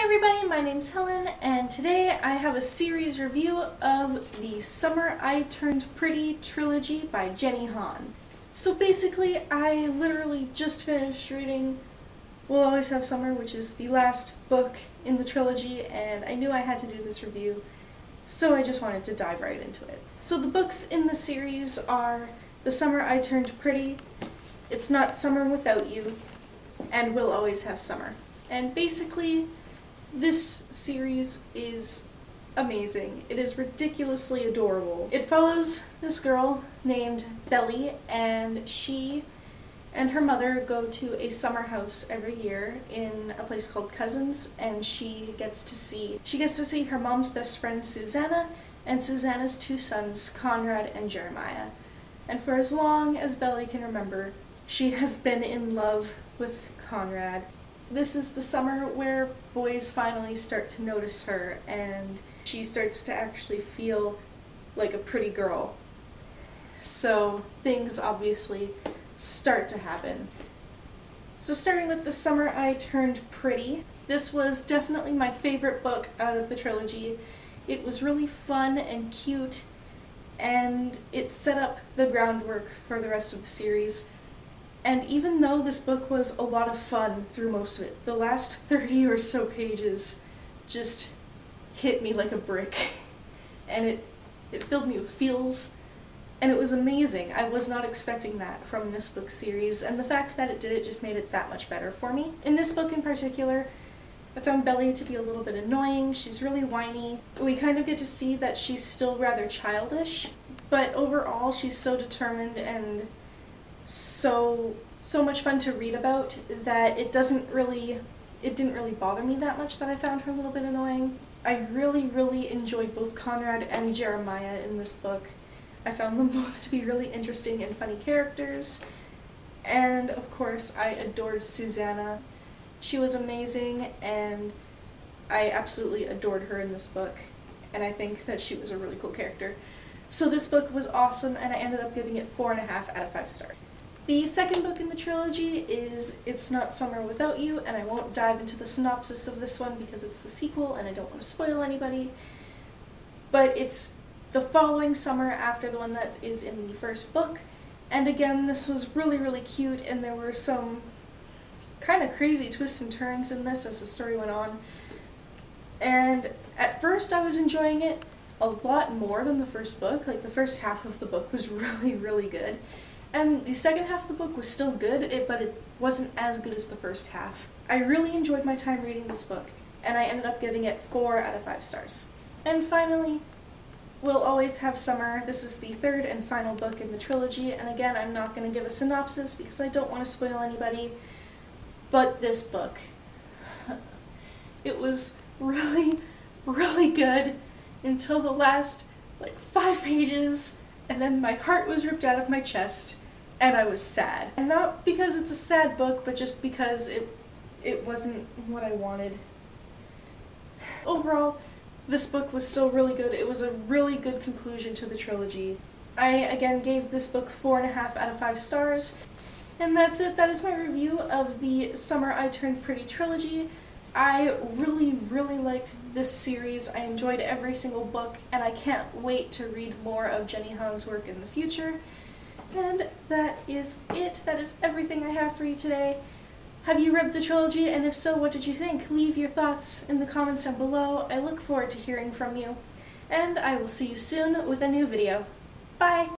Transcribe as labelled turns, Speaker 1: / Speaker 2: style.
Speaker 1: everybody, my name's Helen, and today I have a series review of The Summer I Turned Pretty Trilogy by Jenny Han. So basically, I literally just finished reading We'll Always Have Summer, which is the last book in the trilogy, and I knew I had to do this review, so I just wanted to dive right into it. So the books in the series are The Summer I Turned Pretty, It's Not Summer Without You, and We'll Always Have Summer. And basically, this series is amazing. It is ridiculously adorable. It follows this girl named Belly, and she and her mother go to a summer house every year in a place called Cousins, and she gets to see her mom's best friend Susanna and Susanna's two sons, Conrad and Jeremiah. And for as long as Belly can remember, she has been in love with Conrad. This is the summer where boys finally start to notice her, and she starts to actually feel like a pretty girl. So things obviously start to happen. So starting with The Summer I Turned Pretty, this was definitely my favorite book out of the trilogy. It was really fun and cute, and it set up the groundwork for the rest of the series. And even though this book was a lot of fun through most of it, the last 30 or so pages just hit me like a brick. And it filled me with feels, and it was amazing. I was not expecting that from this book series, and the fact that it did it just made it that much better for me. In this book in particular, I found Belly to be a little bit annoying. She's really whiny. We kind of get to see that she's still rather childish, but overall she's so determined and so much fun to read about that it didn't really bother me that much that I found her a little bit annoying. I really enjoyed both Conrad and Jeremiah in this book. I found them both to be really interesting and funny characters. And of course, I adored Susanna. She was amazing, and I absolutely adored her in this book, and I think that she was a really cool character. So this book was awesome, and I ended up giving it 4.5 out of 5 stars. The second book in the trilogy is It's Not Summer Without You, and I won't dive into the synopsis of this one because it's the sequel and I don't want to spoil anybody. But it's the following summer after the one that is in the first book, and again, this was really cute, and there were some kind of crazy twists and turns in this as the story went on. And at first I was enjoying it a lot more than the first book. Like, the first half of the book was really good. And the second half of the book was still good, but it wasn't as good as the first half. I really enjoyed my time reading this book, and I ended up giving it 4 out of 5 stars. And finally, We'll Always Have Summer. This is the third and final book in the trilogy, and again, I'm not going to give a synopsis because I don't want to spoil anybody, but this book, it was really good until the last, 5 pages, and then my heart was ripped out of my chest, and I was sad. And not because it's a sad book, but just because it wasn't what I wanted. Overall, this book was still really good. It was a really good conclusion to the trilogy. I, again, gave this book 4.5 out of 5 stars. And that's it. That is my review of the Summer I Turned Pretty trilogy. I really liked this series. I enjoyed every single book, and I can't wait to read more of Jenny Han's work in the future. And that is it. That is everything I have for you today. Have you read the trilogy, and if so, what did you think? Leave your thoughts in the comments down below. I look forward to hearing from you. And I will see you soon with a new video. Bye!